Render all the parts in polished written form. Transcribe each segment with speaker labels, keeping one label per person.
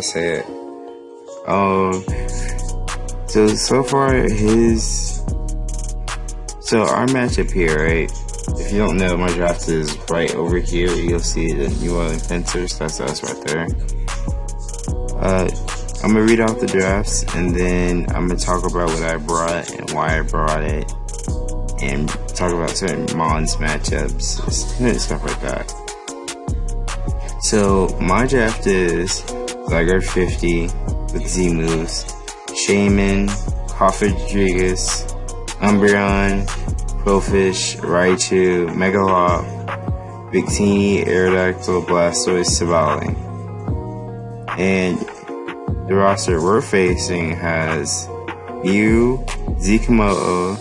Speaker 1: say it. So far so our matchup here, right? If you don't know, my draft is right over here. You'll see the New Orleans Fencers. That's us right there. I'm gonna read off the drafts, and then I'm gonna talk about what I brought and why I brought it, and talk about certain Mons matchups, stuff like that. So my draft is Zygarde 50 with Z moves, Shaman, Hoffa Rodriguez, Umbreon, Quillfish, Raichu, Megalop, Victini, Aerodactyl, Blastoise, Sabali. And the roster we're facing has Mew, Zikamoto,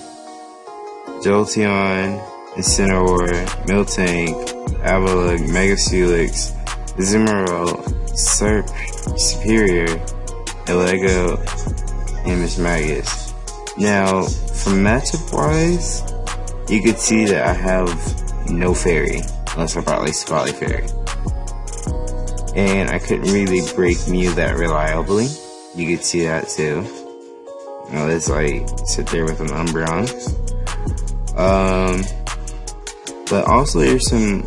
Speaker 1: Jolteon, Incineroar, Miltank, Avalugg, Megasulix, Zimmerl, Superior, Elego, and Mismagius. Now, from matchup wise, you could see that I have no fairy, unless I brought like Spotty Fairy. And I couldn't really break Mew that reliably. You could see that too. You know, let's like sit there with an Umbreon. But also there's some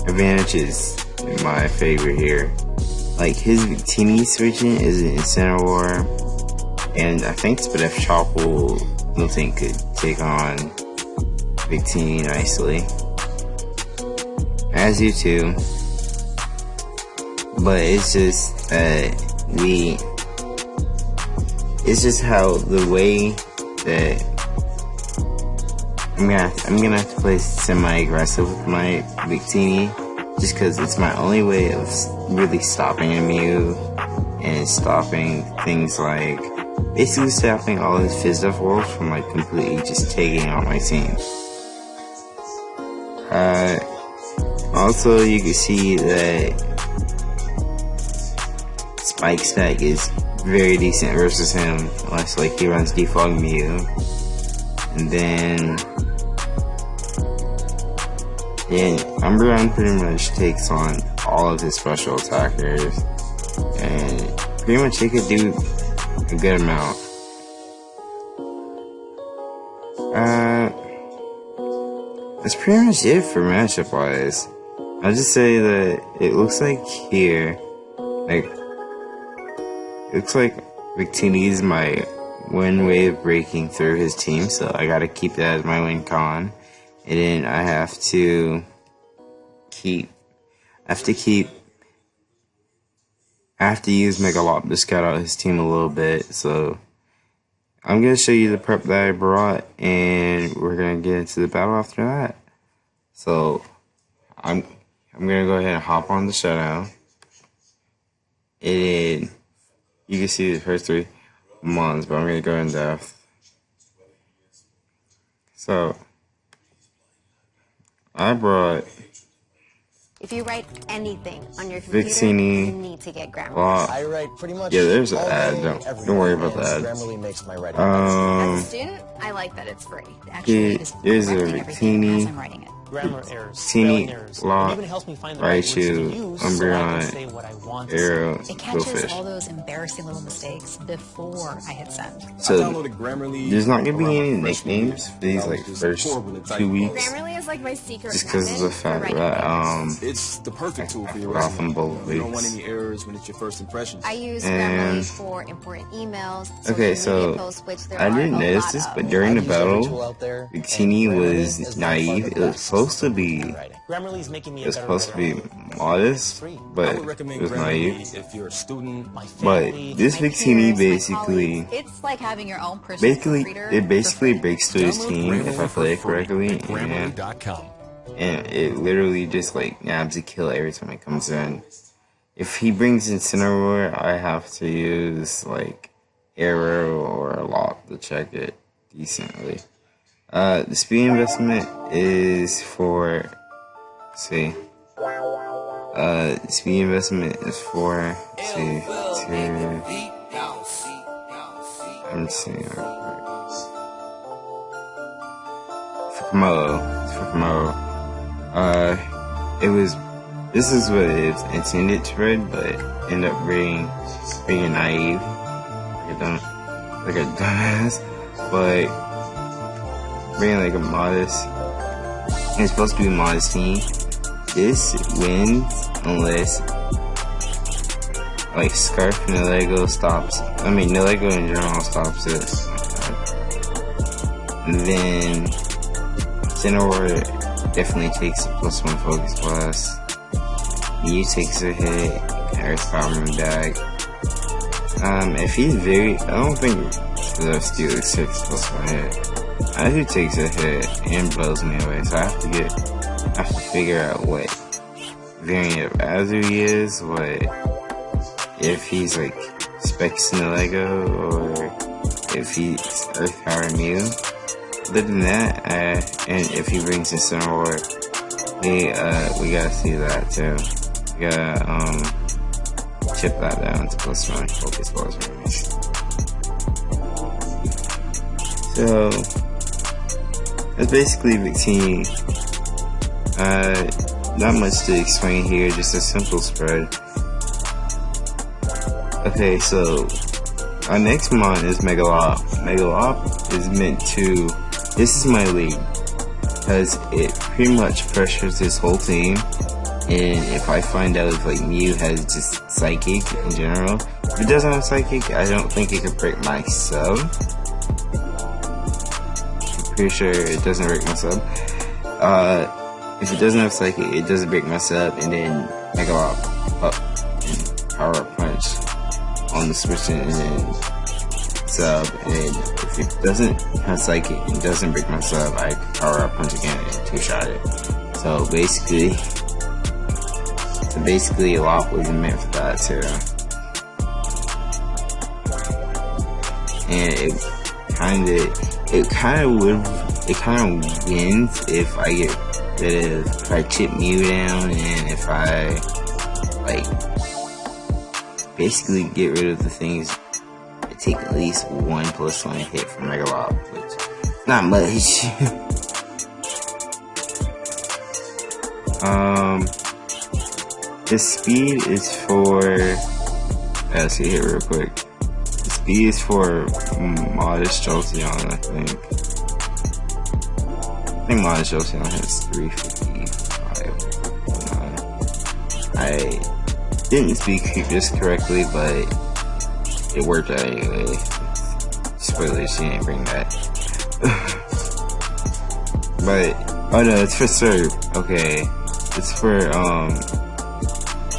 Speaker 1: advantages in my favor here. Like his Victini switching is an Incineroar, and I think Spadef Chople Miltank could take on Victini nicely. As you too. But it's just it's just how the way that I'm gonna have to play semi-aggressive with my Victini, just because it's my only way of really stopping a Mew and stopping things like basically stopping all his Fizzduff Wolves from like completely just taking on my team. Also, you can see that Spike Stack is very decent versus him, unless like he runs Defog Mew. And then Umbreon pretty much takes on all of his special attackers, and pretty much he could do a good amount. That's pretty much it for matchup wise. I'll just say that it looks like here, it looks like Victini is my one way of breaking through his team, so I gotta keep that as my win con. And then I have to use Megalop to scout out his team a little bit. So I'm gonna show you the prep that I brought, and we're gonna get into the battle after that. So I'm gonna go ahead and hop on the showdown, and you can see the first 3 Mons, but I'm gonna go in depth. So I brought
Speaker 2: if you write anything on your computer,
Speaker 1: Victini,
Speaker 2: you need to get Grammarly.
Speaker 3: I write pretty much.
Speaker 1: Yeah, there's an ad. Don't worry about the ad.
Speaker 3: Grammarly makes my writing.
Speaker 2: As a student, I like that it's free. Actually,
Speaker 1: Here's a Victini,
Speaker 2: I'm writing it.
Speaker 4: Grammar errors,
Speaker 1: Victini,
Speaker 4: spelling errors.
Speaker 1: Lot,
Speaker 4: It even helps me find the right words to
Speaker 1: Raichu,
Speaker 4: use so I can say
Speaker 1: Umbreon,
Speaker 4: what I want to
Speaker 1: Arrow,
Speaker 4: say.
Speaker 2: It catches
Speaker 1: Quillfish.
Speaker 2: all those embarrassing little mistakes before I hit send.
Speaker 1: So there's not gonna be any nicknames for these like first 2 weeks,
Speaker 2: Grammarly is like my secret
Speaker 1: just because of the fact that
Speaker 5: It's the perfect tool for your
Speaker 1: off in both
Speaker 5: You don't want
Speaker 1: weeks.
Speaker 5: any errors when it's your first impression.
Speaker 2: I use
Speaker 1: And-
Speaker 2: Grammarly for important emails.
Speaker 1: Okay,
Speaker 2: social media
Speaker 1: so
Speaker 2: posts, which there
Speaker 1: I
Speaker 2: are
Speaker 1: didn't
Speaker 2: a
Speaker 1: notice
Speaker 2: lot
Speaker 1: this,
Speaker 2: of.
Speaker 1: but during the
Speaker 3: I've used every tool
Speaker 1: battle,
Speaker 3: out there, and
Speaker 1: Victini
Speaker 3: Grammarly
Speaker 1: was
Speaker 3: is by far
Speaker 1: naive.
Speaker 3: the
Speaker 1: It was
Speaker 3: best
Speaker 1: supposed to be
Speaker 3: writing.
Speaker 4: Grammarly's making me a
Speaker 1: It was
Speaker 4: better
Speaker 1: supposed to be
Speaker 4: writer.
Speaker 1: modest,
Speaker 5: I
Speaker 1: but
Speaker 5: would recommend
Speaker 1: it was naive.
Speaker 5: Grammarly if you're a student.
Speaker 4: My
Speaker 1: But
Speaker 4: family,
Speaker 1: this
Speaker 2: My
Speaker 1: Victini
Speaker 2: peers, my
Speaker 1: basically,
Speaker 2: colleagues. It's like having your own personal proofreader
Speaker 1: it basically
Speaker 2: for free.
Speaker 1: breaks through his team if I play it correctly, and it literally just like nabs a kill every time it comes in. If he brings Incineroar, I have to use like Arrow or a Lot to check it decently. The speed investment is for, let's see. Speed investment is for, let's see, I'm seeing for Komodo. It was this is what it's intended to read, but end up being naive, like a dumbass, but being like a modest. It's supposed to be a modest team. This wins unless like Scarf Nilego stops. I mean, Nilego in general stops it. And then Cineroar definitely takes a +1 focus plus. Mew takes a hit, Earth Power back. If he's I don't think the Steel takes +1 hit. Azu takes a hit and blows me away, so I have to figure out what variant of Azu he is, if he's like Specs Nilego or if he's Earth Power Mew. Other than that, and if he brings in Cineroar, we gotta see that too. We gotta chip that down to +1 focus plus range. So that's basically Victini. Not much to explain here, just a simple spread. Okay, so our next mon is Megalop. Megalop is meant to. This is my lead because it pretty much pressures this whole team. And if I find out if like Mew has just Psychic in general, if it doesn't have Psychic, I don't think it could break my sub. I'm pretty sure it doesn't break my sub. If it doesn't have Psychic, it doesn't break my sub, and then Megalop up and Power Up Punch on the switch and then sub, and if it doesn't have Psychic and doesn't break my sub, I Power Up Punch again and 2-shot it. So basically a lot wasn't meant for that too. And it kind of wins if I get rid of, if I chip Mew down and if I like basically get rid of the things that take at least 1 +1 hit from Megalop, which not much. The speed is for, let's see here real quick. The speed is for Modest Jolteon, I think. I think Modest Jolteon has 355. I didn't speak this correctly, but it worked out anyway. Spoilers, she didn't bring that. But, oh no, it's for Surf. Okay. It's for,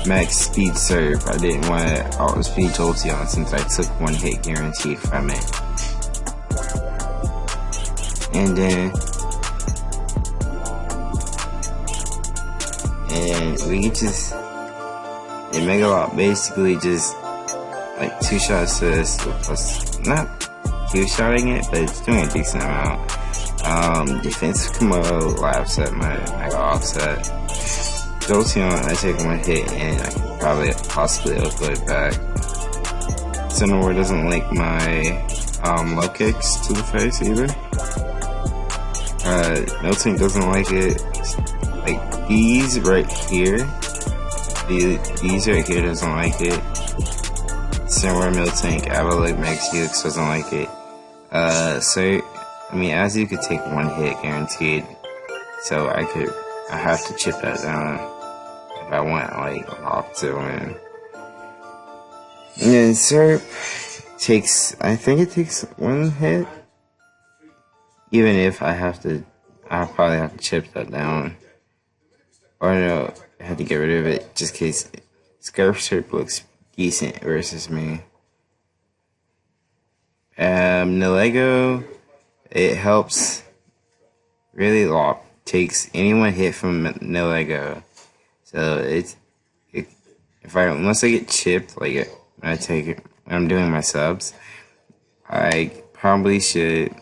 Speaker 1: max speed Surf. I didn't want to outspeed Jolteon since I took 1 hit guaranteed from it. And then we just, and Megalop basically just like 2-shots to this plus, not 2-shotting it, but it's doing a decent amount. Defensive combo, laps at my Mega Offset. Jolteon, I take 1 hit and I can probably possibly outgo it back. Cineroar doesn't like my low kicks to the face either. Miltank doesn't like it. Like these right here, these right here doesn't like it. Cineroar, Miltank, Avalok, Max Helix doesn't like it. As you could take 1 hit guaranteed, so I have to chip that down if I want like Hop to win. And then Serp takes, I think it takes 1 hit, even if I'll probably have to chip that down, or no, I have to get rid of it just in case. Scarf Serp looks decent versus me. Nilego, it helps really a lot. Takes any 1 hit from Nilego. So unless I get chipped, like when I'm doing my subs, I probably should.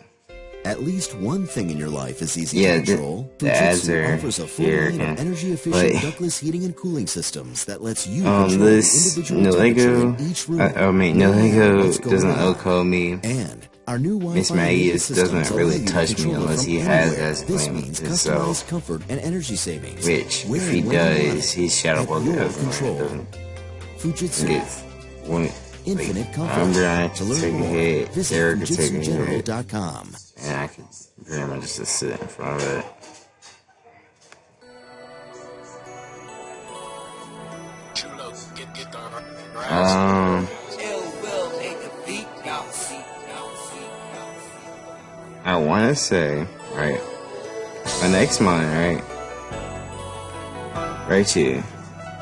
Speaker 6: At least one thing in your life is easy to control.
Speaker 1: The ads are
Speaker 6: offers a full
Speaker 1: here
Speaker 6: line
Speaker 1: again.
Speaker 6: of energy-efficient ductless heating and cooling systems that lets you
Speaker 1: this Nilego, Nilego doesn't OCO me.
Speaker 6: And Our new
Speaker 1: Miss
Speaker 6: Wi-Fi
Speaker 1: Maggie
Speaker 6: enabled systems
Speaker 1: doesn't
Speaker 6: allow
Speaker 1: really
Speaker 6: you to
Speaker 1: touch me
Speaker 6: control it
Speaker 1: unless
Speaker 6: from
Speaker 1: he has
Speaker 6: anywhere.
Speaker 1: as
Speaker 6: This
Speaker 1: claim
Speaker 6: means
Speaker 1: himself.
Speaker 6: customized comfort and energy savings.
Speaker 1: Which,
Speaker 6: Where
Speaker 1: if he
Speaker 6: and when you want
Speaker 1: does,
Speaker 6: it,
Speaker 1: he's shadow
Speaker 6: at
Speaker 1: blocked
Speaker 6: your
Speaker 1: everyone.
Speaker 6: control. Fujitsu.
Speaker 1: Gets one,
Speaker 6: Infinite
Speaker 1: like,
Speaker 6: comfort.
Speaker 1: Umbra
Speaker 6: To
Speaker 1: can
Speaker 6: learn
Speaker 1: take a
Speaker 6: more,
Speaker 1: hit,
Speaker 6: visit
Speaker 1: Derek can take a hit,
Speaker 6: FujitsuGeneral.com.
Speaker 1: and I can pretty much just sit in front of it. I want to say, right, my next one, right here.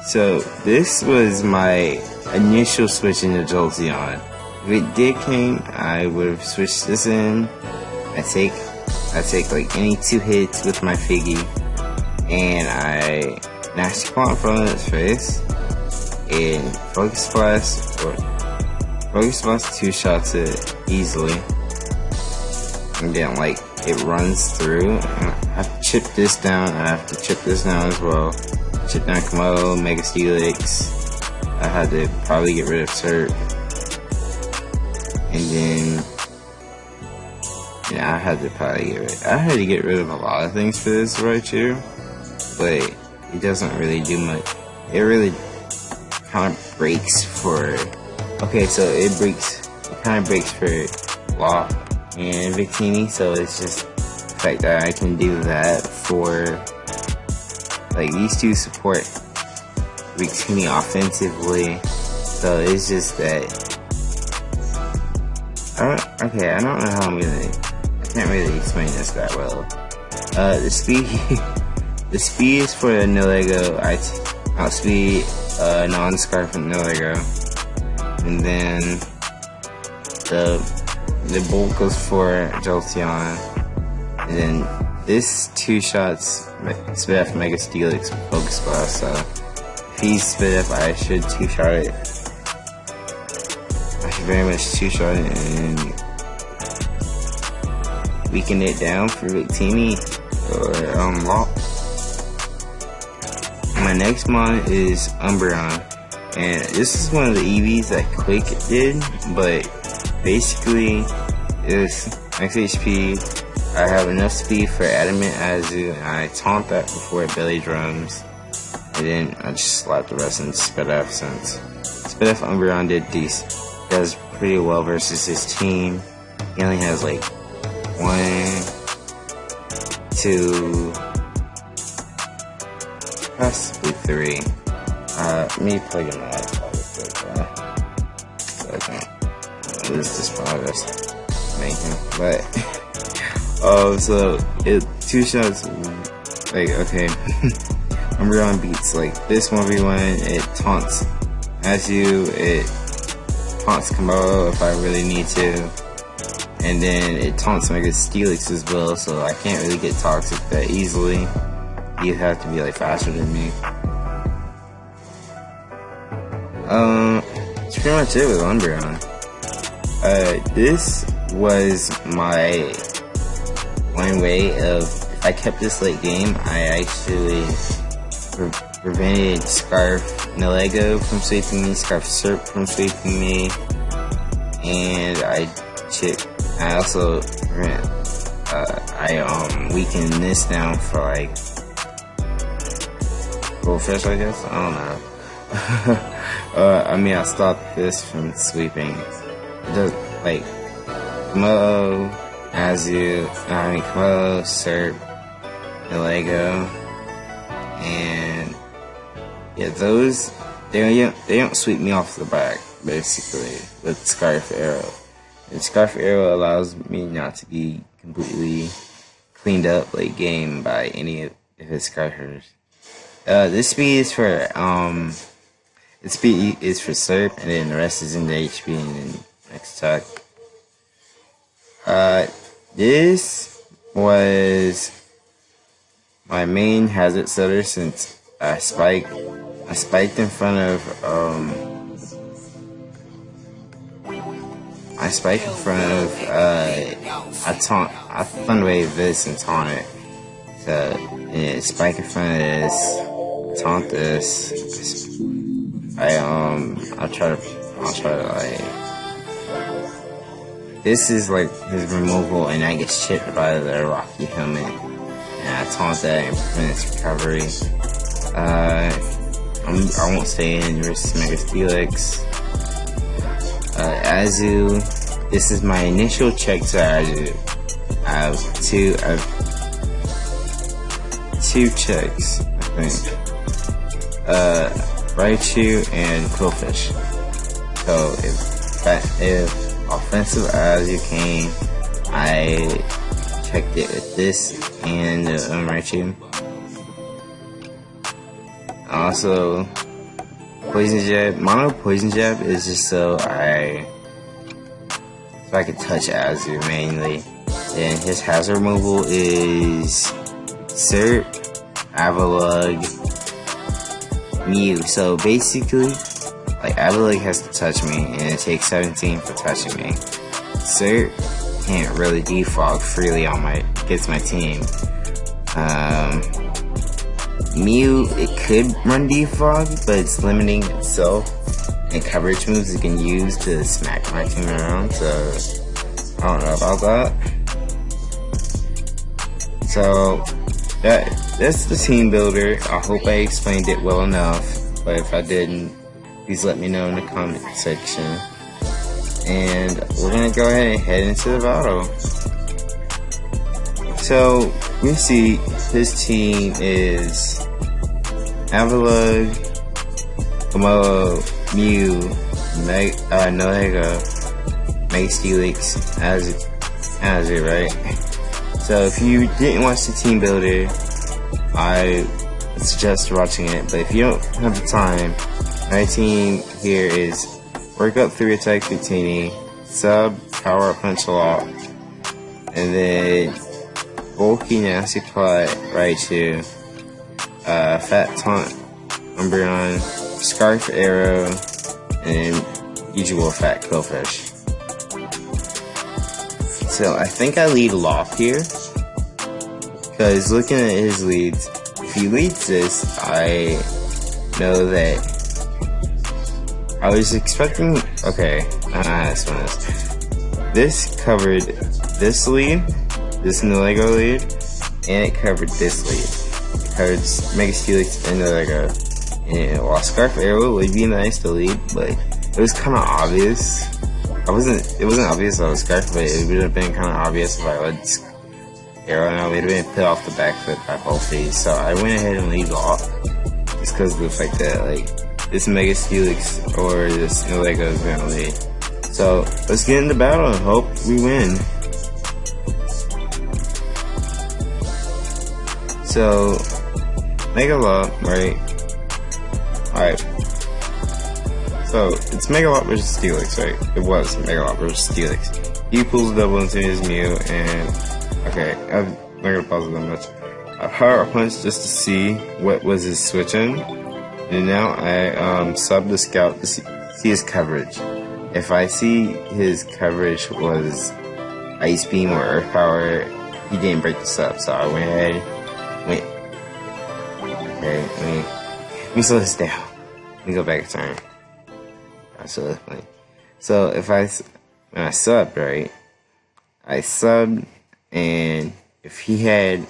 Speaker 1: So this was my initial switch into Jolteon. If it did came, I would have switched this in. I take like any 2 hits with my Figgy, and I nasty plant from its face, and Focus Blast 2 shots it easily. And then, like, it runs through, and I have to chip this down, and I have to chip this down as well. Chip down Komodo, Mega Steelix. I had to probably get rid of Surf. And then, yeah, I had to get rid of a lot of things for this right here. But it doesn't really do much. It really kind of breaks for, okay, so it kind of breaks for Law and Victini, so it's just the fact that I can do that for, like, these 2 support Victini offensively, so it's just that, I don't know how I can't really explain this that well. The speed is for the Nilego, I outspeed non-scarf from Nilego, and then the bulk goes for Jolteon, and then this 2 shots spit off Mega Steelix with Focus Blast, so if he's spit up, I should 2-shot it. I should very much 2-shot it and weaken it down for Victini or Lock. My next mon is Umbreon, and this is one of the EVs that Quick did, but basically it's max HP. I have enough speed for Adamant Azu, and I taunt that before it belly drums, and then I just slap the rest and spit off, since spit off Umbreon does pretty well versus his team. He only has like 1, 2, possibly 3. Me plugging my laptop real quick, so I can lose this progress making, but so it 2 shots, like, okay. Umbreon beats like this 1v1, it taunts Azu, it taunts Komodo if I really need to, and then it taunts Mega Steelix as well, so I can't really get toxic that easily. You have to be like faster than me. That's pretty much it with Umbreon. This was my one way of, if I kept this late game, I actually prevented Scarf Nilego from sweeping me, Scarf Serp from sweeping me, and I also weakened this down for like Goldfish, I guess? I don't know. I stopped this from sweeping. It does, like, Komodo, Komodo, Serp, Nilego, and yeah, those, they don't sweep me off the back, basically, with Scarf Arrow. And Scarf Arrow allows me not to be completely cleaned up late game by any of his Scarfers. This speed is for, its speed is for Serp, and then the rest is in the HP and then next attack. This was my main hazard setter since I spiked in front of, I Thunder Wave this and taunt it. So, yeah, spike in front of this, taunt this. I'll try to like, this is like his removal, and I get chipped by the Rocky helmet. And I taunt that and prevent its recovery. I won't stay in versus Mega Steelix. Azu, this is my initial check to Azu. I have two checks, I think. Raichu and Quillfish. So if offensive Azu came, I checked it with this and Raichu. Also, Poison Jab. Mono Poison Jab is just so I can touch Azu mainly. And his hazard removal is Serp, Avalugg, Mew. So basically, like Avalugg has to touch me, and it takes 17 for touching me. Serp can't really defog freely on against my team. Mew, it could run defog, but it's limiting itself and coverage moves it can use to smack my team around, so I don't know about that. So that's the team builder. I hope I explained it well enough, but if I didn't, please let me know in the comment section. And we're gonna go ahead and head into the battle. So we see his team is Avalugg, Komodo, Mew, Nohega, Mega Steelix, Azu, right? So if you didn't watch the team builder, I suggest watching it. But if you don't have the time, my team here is Work Up 3 Attack Victini, Sub, Power Up Punch a lot, and then Bulky Nasty Plot Raichu, Fat Taunt Umbreon, Scarf Arrow, and usual Fat Quillfish. So I think I lead Loft here, because looking at his leads, if he leads this, I know that I was expecting, okay, this covered this lead, this Nilego lead, and it covered this lead. It covered Mega Steelix and Nilego. And while Scarf Arrow would be nice to lead, but it was kind of obvious. It wasn't obvious I was Scarf, but it would have been kind of obvious if I led Arrow, and I would have been put off the back foot by both feet. So I went ahead and lead off, just because of the fact that, like, this Mega Steelix or this Nilego is gonna lead. So let's get into battle and hope we win. So Mega Lot, right? Alright. So it's Mega Lot versus Steelix, right? It was Mega Lot versus Steelix. He pulls double into his Mew, and okay, I'm not gonna pause it that much. I Power Up Punch just to see what was his switching. And now I sub the Scout to see his coverage. If I see his coverage was Ice Beam or Earth Power, he didn't break the sub, so I went ahead. Okay, let me slow this down. Let me go back a turn. So if when I subbed, right? I subbed, and if he had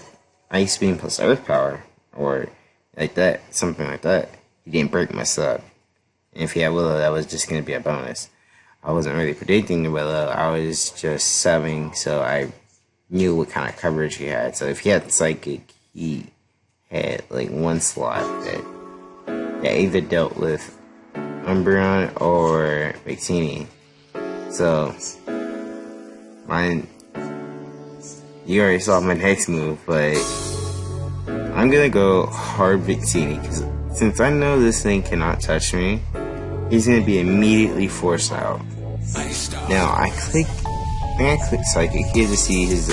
Speaker 1: Ice Beam plus Earth Power, or like that, something like that, he didn't break my sub. And if he had Willow, that was just going to be a bonus. I wasn't really predicting the Willow, I was just subbing, so I knew what kind of coverage he had. So if he had Psychic, he had like one slot that either dealt with Umbreon or Victini. So you already saw my next move, but I'm gonna go hard Victini, because since I know this thing cannot touch me, he's gonna be immediately forced out. Now I click Psychic here to see his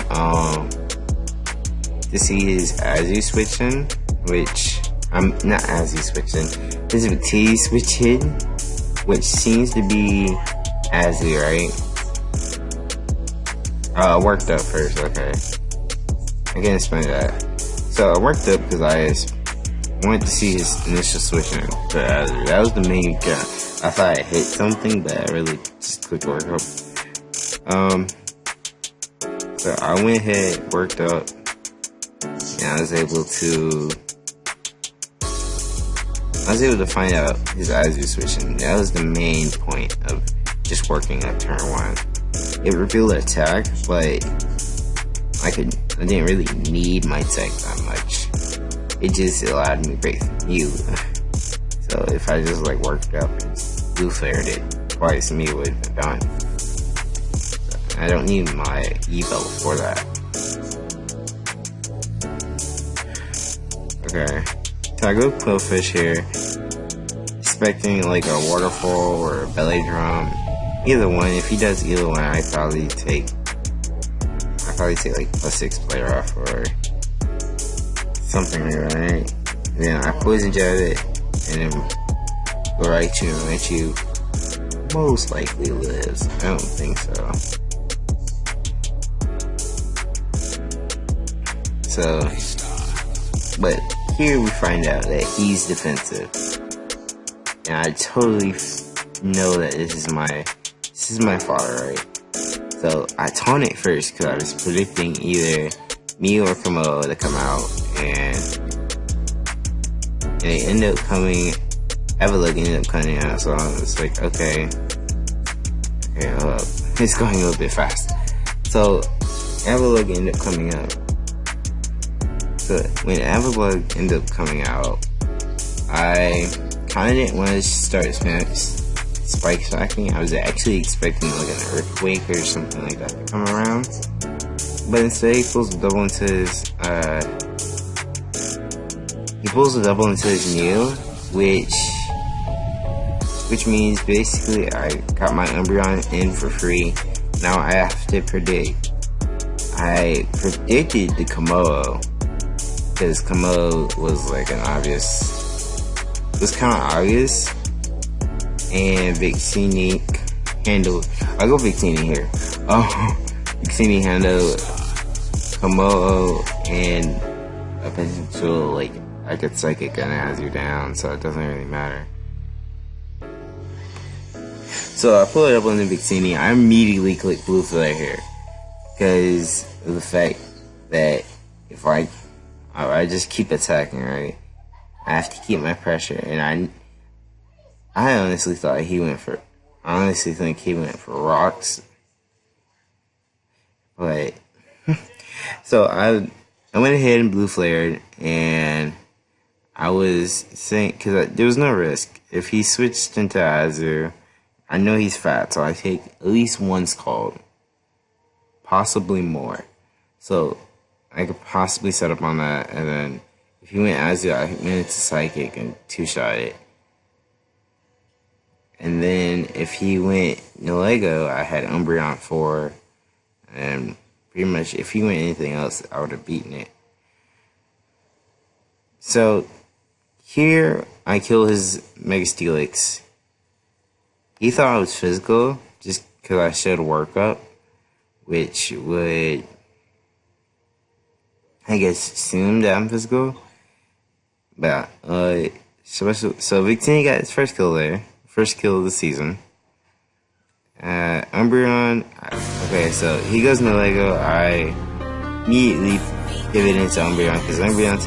Speaker 1: Azu switching, which I'm not Azu switching. His Victini switching, which seems to be Azu, right? Worked up first, okay. I can explain that. So I worked up because I wanted to see his initial switching to Azu. That was the main guy. I thought I hit something, but I really just clicked work up. So I went ahead, worked up, and I was able to find out his eyes were switching. That was the main point of just working at turn 1. It revealed attack, but I didn't really need my tech that much. It just allowed me to break you. So if I just like worked up and blue flared it twice, me would have been done. I don't need my evo for that. Okay, so I go Quillfish here, expecting like a waterfall or a belly drum. Either one. If he does either one, I probably take like +6 player off or something like that. Right? Then I poison jab it and then go Raichu most likely lives. I don't think so. But here we find out that he's defensive, and I totally know that this is my father, right? So I taunt it first because I was predicting either me or Kamo to come out, and they end up coming. Evelug ended up coming out, so I was like, okay, hold up. It's going a little bit fast. So Evelug ended up coming up. So when Evelug ended up coming out, I kind of didn't want to start spike stacking. I was actually expecting like an earthquake or something like that to come around, but instead he pulls a double into his Mew, which means basically I got my Umbreon in for free. Now I have to predict. I predicted the Kamo, because Kamo was like it was kind of obvious, and Victini handled. I'll go Victini here. Victini handled Kamo and a potential like I could psychic and it has you down, so it doesn't really matter. So I pull it up on the Victini. I immediately click blue flare here because of the fact that if I just keep attacking, right? I have to keep my pressure, and I honestly thought he went for. I honestly think he went for rocks, but so I went ahead and blue flared, and I was saying because there was no risk if he switched into Azu. I know he's fat, so I take at least one Scald, possibly more. So I could possibly set up on that, and then if he went Azu, I went into Psychic and two-shot it. And then if he went Nilego, I had Umbreon 4, and pretty much if he went anything else, I would have beaten it. So here I kill his Mega Steelix. He thought I was physical just because I showed workup, which would, I guess, assume that I'm physical. But so Victini got his first kill there, first kill of the season. Umbreon, okay, so he goes into Lego. I immediately pivot into Umbreon because Umbreon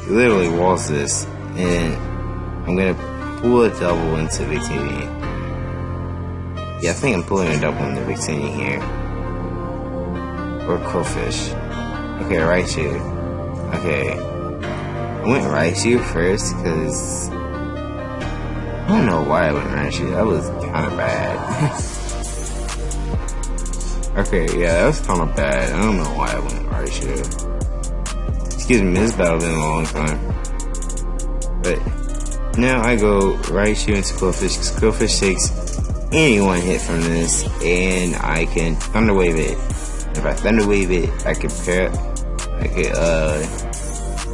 Speaker 1: literally walls this, and I'm gonna pull a double into Victini. Yeah, I think I'm pulling a double into Victini here. Or Quillfish. Okay, Raichu. Okay. I went Raichu first because I don't know why I went Raichu. That was kind of bad. Okay, yeah, that was kind of bad. I don't know why I went Raichu. Excuse me, this battle been a long time. But now I go Raichu into Quillfish because Quillfish takes any one hit from this, and I can Thunder Wave it. If I Thunder Wave it, I could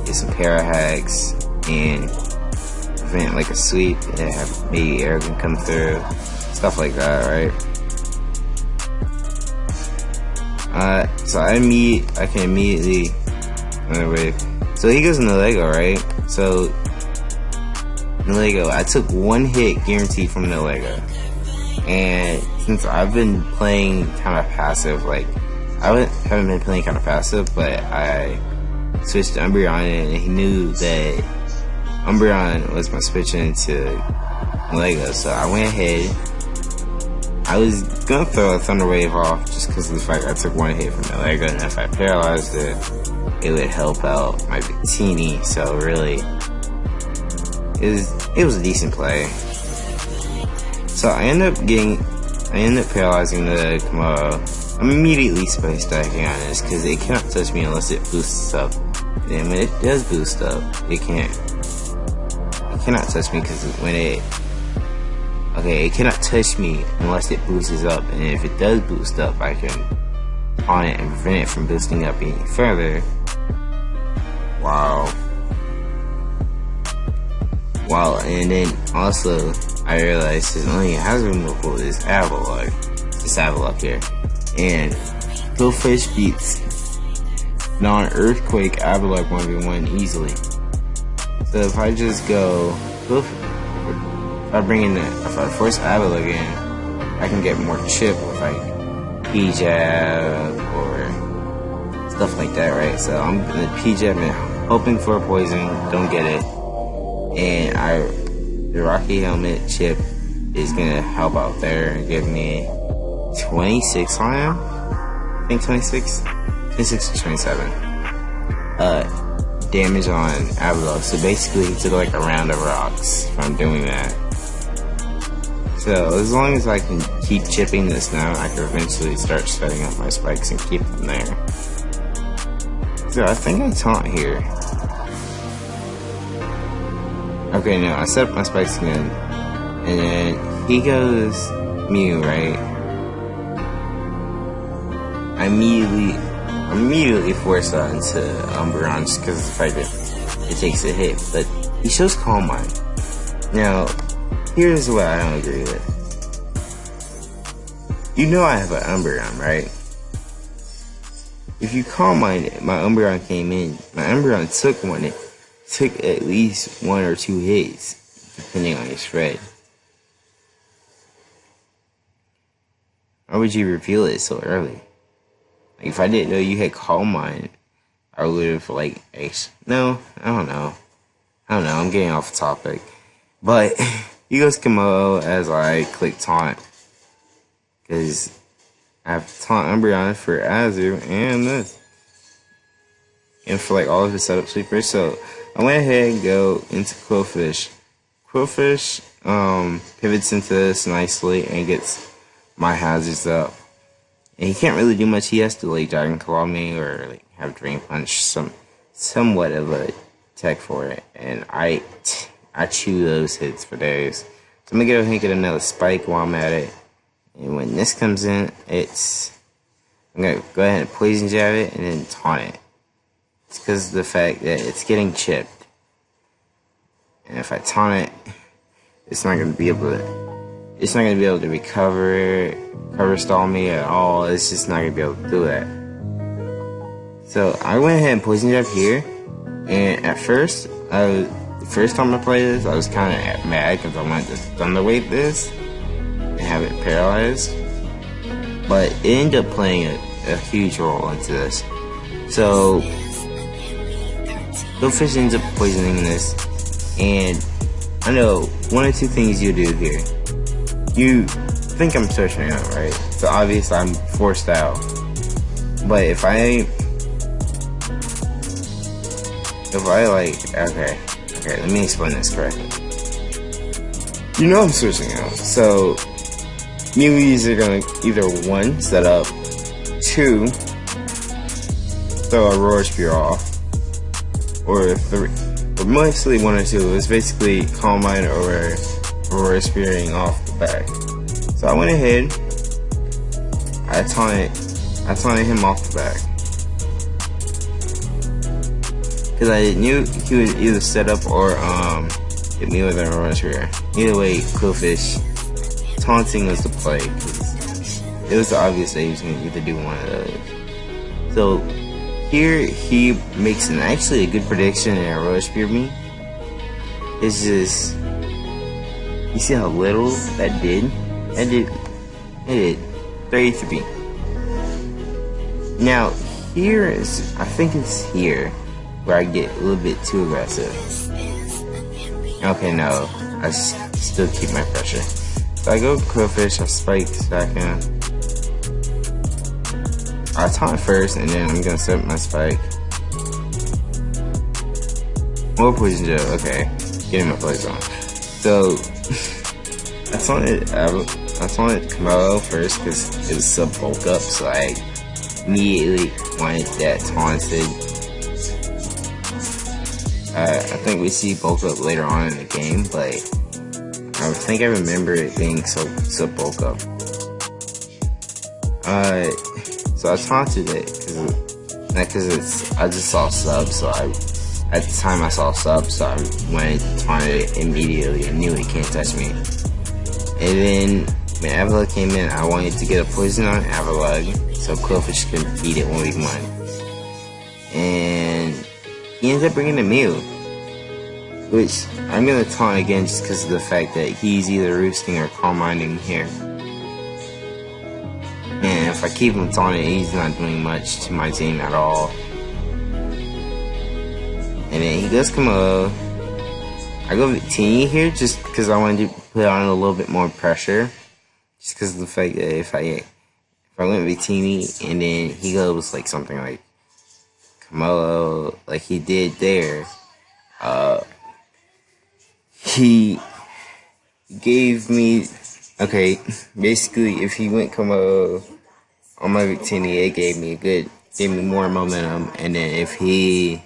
Speaker 1: get some Parahags and prevent like a sweep and have maybe air can come through, stuff like that, right? So I can immediately Thunder Wave. So he goes into Lego, right? So Lego, I took one hit guaranteed from the Lego. And since I've been playing kind of passive, like, I haven't been playing kind of passive, but I switched to Umbreon, and he knew that Umbreon was my switch into Lego, so I went ahead. I was gonna throw a Thunder Wave off just because of the fact I took one hit from the Lego, and if I paralyzed it, it would help out my Victini, so really, it was a decent play. So I end up paralyzing the Komodo. I'm immediately space stacking on this because it cannot touch me unless it boosts up. And when it does boost up, it cannot touch me because it cannot touch me unless it boosts up. And if it does boost up, I can on it and prevent it from boosting up any further. Wow, and then also I realized his only hazard removal is Avalok. This Avalok here. And Qwilfish beats non-Earthquake Avalok 1v1 easily. So if I just go, if I force Avalok in, I can get more chip with like P-Jab or stuff like that, right? So I'm gonna P-Jab and hoping for a poison, don't get it. And the Rocky Helmet chip is gonna help out there and give me 26 on him. I think 26 to 27. Damage on Avalok. So basically he took like a round of rocks if I'm doing that. So as long as I can keep chipping this now, I can eventually start setting up my spikes and keep them there. So I think I taunt here. Okay, no, I set up my spikes again. And then he goes Mew, right? I immediately force that into Umbreon just because of the fact that it takes a hit. But he shows Calm Mind. Now, here's what I don't agree with. You know I have an Umbreon, right? If you Calm Mind it, my Umbreon came in. My Umbreon took one. It took at least 1 or 2 hits, depending on your spread. Why would you reveal it so early? Like, if I didn't know you had Calm Mind, I would have, like, no, I don't know, I'm getting off topic. But, he goes Komodo as I click Taunt. Because I have Taunt Umbreon for Azure and this. And for, like, all of his setup sweepers. So, I went ahead and go into Qwilfish. Qwilfish, pivots into this nicely and gets my hazards up. And he can't really do much. He has to like Dragon Claw me or like have Drain Punch, somewhat of a tech for it. And I chew those hits for days. So I'm gonna go ahead and get another spike while I'm at it. And when this comes in, I'm gonna go ahead and Poison Jab it and then taunt it. It's because of the fact that it's getting chipped. And if I taunt it, it's not gonna be able to cover stall me at all. It's just not gonna be able to do that. So I went ahead and Poison Jab here, and at first, the first time I played this, I was kind of mad because I wanted to Thunder Wave this and have it paralyzed, but it ended up playing a huge role into this. So Qwilfish ends up poisoning this, and I know one or two things you do here. You think I'm searching out, right? So obviously I'm forced out. But if I okay, let me explain this correctly. You know I'm switching out. So Mewees are gonna either 1, set up, 2, throw a Roar Spear off, or 3. But mostly 1 or 2. It's basically Calm Mind or Roar Spearing off the back. So I went ahead, I taunted him off the back. Because I knew he would either set up or hit me with a Roar Spear. Either way, Qwilfish, taunting was the play. Cause it was obvious that he was going to either do one of those. So here he makes actually a good prediction and a Roar Spear me. It's just, you see how little that did? I did 33. Now, here is, I think it's here where I get a little bit too aggressive. Okay, no, I still keep my pressure. So I go Quillfish, I spike second. I taunt first, and then I'm gonna set my spike. More poison gel, okay. Getting my plays on. So, I taunted Camaro first because it was sub bulk up, so I immediately wanted that taunted. I think we see bulk up later on in the game, but I think I remember it being sub bulk up. So I taunted it because I just saw sub, so at the time I saw sub, so I wanted to taunt it immediately. I knew he can't touch me. And then when Avalug came in, I wanted to get a poison on Avalug so Quillfish could beat it 1v1. And he ended up bringing the Mew, which I'm gonna taunt again just because of the fact that he's either roosting or calm minding here. And if I keep him taunted, he's not doing much to my team at all. And then he does come up. I go Victini here just because I wanted to put on a little bit more pressure. Just because of the fact that if I went Victini and then he goes like something like Camolo, like he did there, he gave me, okay, basically if he went Camolo on my Victini, it gave me more momentum, and then if he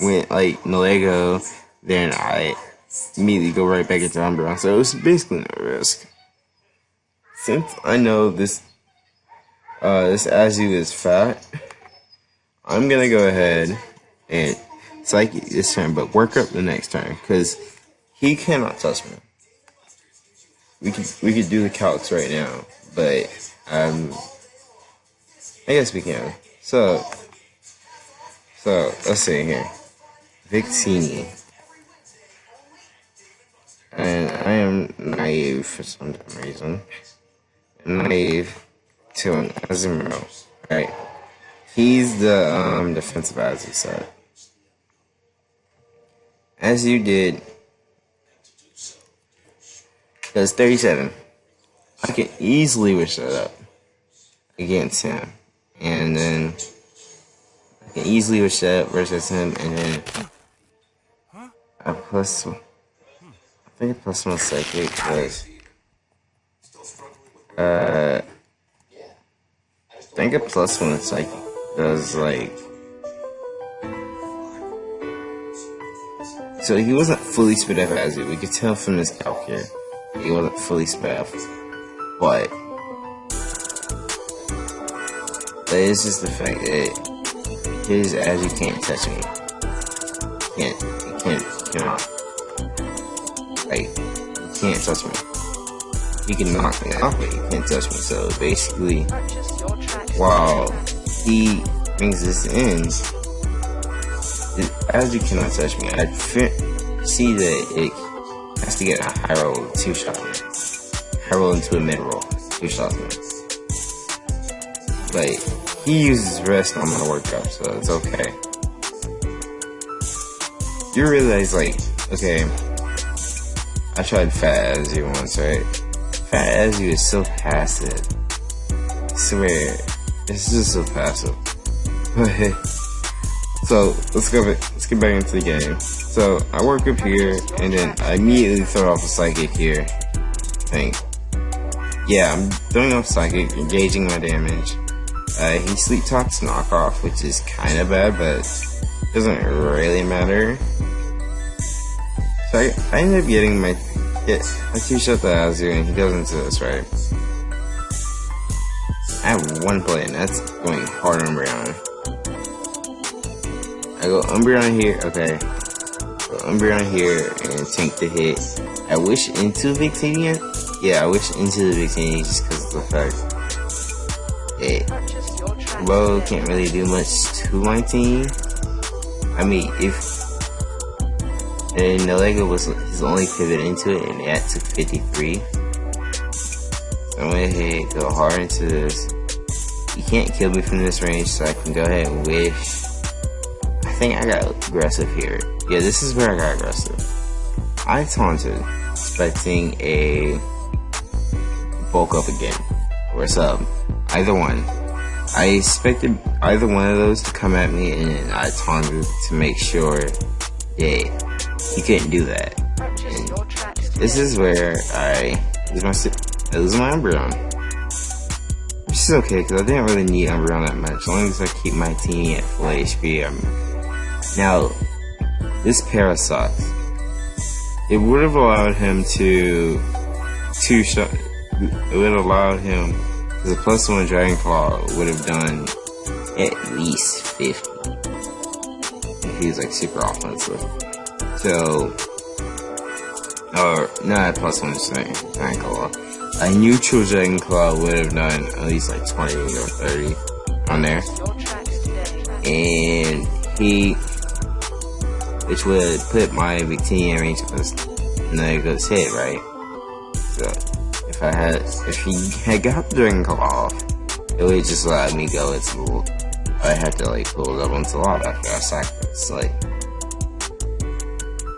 Speaker 1: went like Nalego, then I immediately go right back into Umbreon, so it was basically no risk. Since I know this Azu is fat, I'm gonna go ahead and Psychic this turn, but work up the next turn, because he cannot touch me. We could do the calcs right now, but I guess we can. So let's see here. Victini. And I am naive for some reason. I'm naive to an Azumarill. Right. He's the defensive Azu set. As you did, does 37. I can easily wish that up against him. And then I can easily wish that up versus him, and then I think a plus one psychic because I think a plus one psychic does like, so he wasn't fully sped up as it. We could tell from this calc here. He wasn't fully sped up. But it's just the fact that his Azzy can't touch me. He cannot. Like, he can't touch me. He can knock me off, but he can't touch me. So basically, while he brings this in, Azzy cannot touch me. I see that it has to get a high roll 2-shot me. High roll into a mid roll 2-shot me. But he uses rest on my workup, so it's okay. You realize, like, okay, I tried Fat Azzy once, right? Fat Azzy is so passive. I swear, it's just so passive. So let's get back into the game. So I work up here, and then I immediately throw off a psychic here. I think. Yeah, I'm throwing off psychic, engaging my damage. He sleep talks knockoff, which is kind of bad, but doesn't really matter. So I end up getting I 2-shot the Azure, and he goes into this, right? I have one play, and that's going hard on Umbreon. I go Umbreon here, okay. Go Umbreon here, and tank the hit. I wish into Victini. Yeah, I wish into the Victini just because of the fact that Bo can't really do much to my team. I mean, if and no Lego was his only pivot into it, and that took 53. So I'm gonna ahead, go hard into this. He can't kill me from this range, so I can go ahead and wish. I think I got aggressive here. Yeah, this is where I got aggressive. I taunted, expecting a bulk up again, or a sub. Either one. I expected either one of those to come at me, and I taunted to make sure that he couldn't do that. And this is where I lose my Umbreon. Which is okay, because I didn't really need Umbreon that much. As long as I keep my team at full HP. Now, this para sucks. It would have allowed him to two-shot. It would have allowed him, because a +1 Dragon Claw would have done at least 50. If he was like super offensive. So, or not +1 Dragon Claw. A neutral Dragon Claw would have done at least like 20 or 30 on there. And which would put my Victini in range because none of those hit, right? So, if he had got the Dragon Claw off, it would just allow me go into, I had to like pull it up into lot after I sacrificed, like,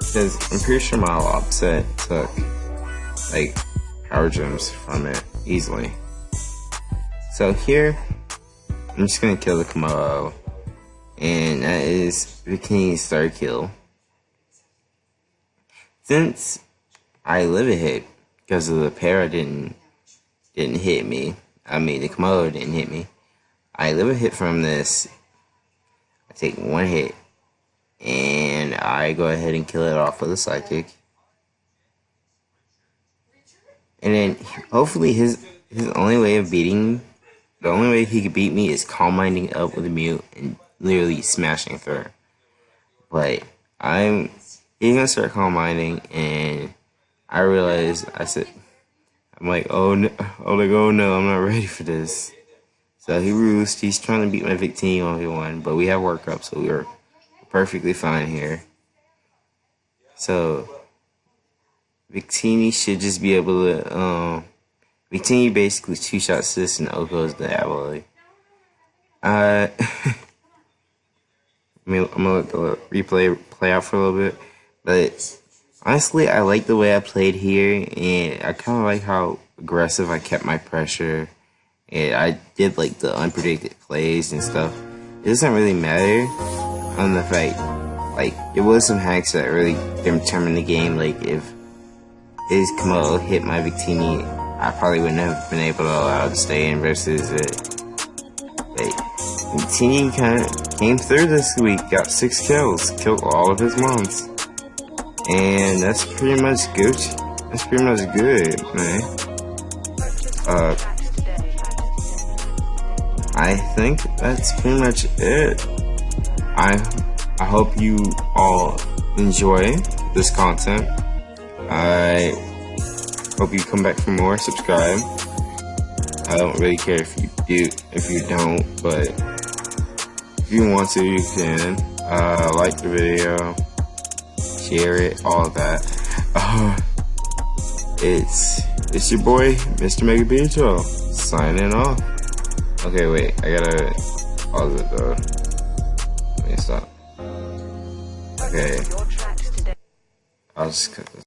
Speaker 1: because I'm pretty sure my opposite took, like, power gems from it easily. So here, I'm just gonna kill the Komodo, and that is Victini's third kill. Since I live a hit because of the para didn't hit me, I mean the Komodo didn't hit me, I live a hit from this. I take one hit, and I go ahead and kill it off with a psychic. And then, hopefully, his only way of beating, the only way he could beat me is Calm Minding up with a mute and literally smashing through. But he's gonna start Calm Minding, and I realized, I'm like, oh no, I'm not ready for this. So he roost, he's trying to beat my Victini 1v1, but we have work up, so we're perfectly fine here. So, Victini should just be able to, Victini basically two-shots this and Oko's Diablo. I'm gonna let the replay play out for a little bit, but honestly, I like the way I played here, and I kind of like how aggressive I kept my pressure, and I did like the unpredicted plays and stuff. It doesn't really matter on the fact, like, it was some hacks that really determined the game. Like, if his Komodo hit my Victini, I probably wouldn't have been able to allow it to stay in versus it. But Victini kind of came through this week, got 6 kills, killed all of his mons. And that's pretty much good. That's pretty much good, man. I think that's pretty much it. I hope you all enjoy this content. I hope you come back for more. Subscribe. I don't really care if you don't, but if you want to, you can. Like the video, share it, all of that. It's your boy, Mr. Mega Beatrill, signing off. Okay, wait, I gotta pause it though. Let me stop. Okay, I'll just cut this.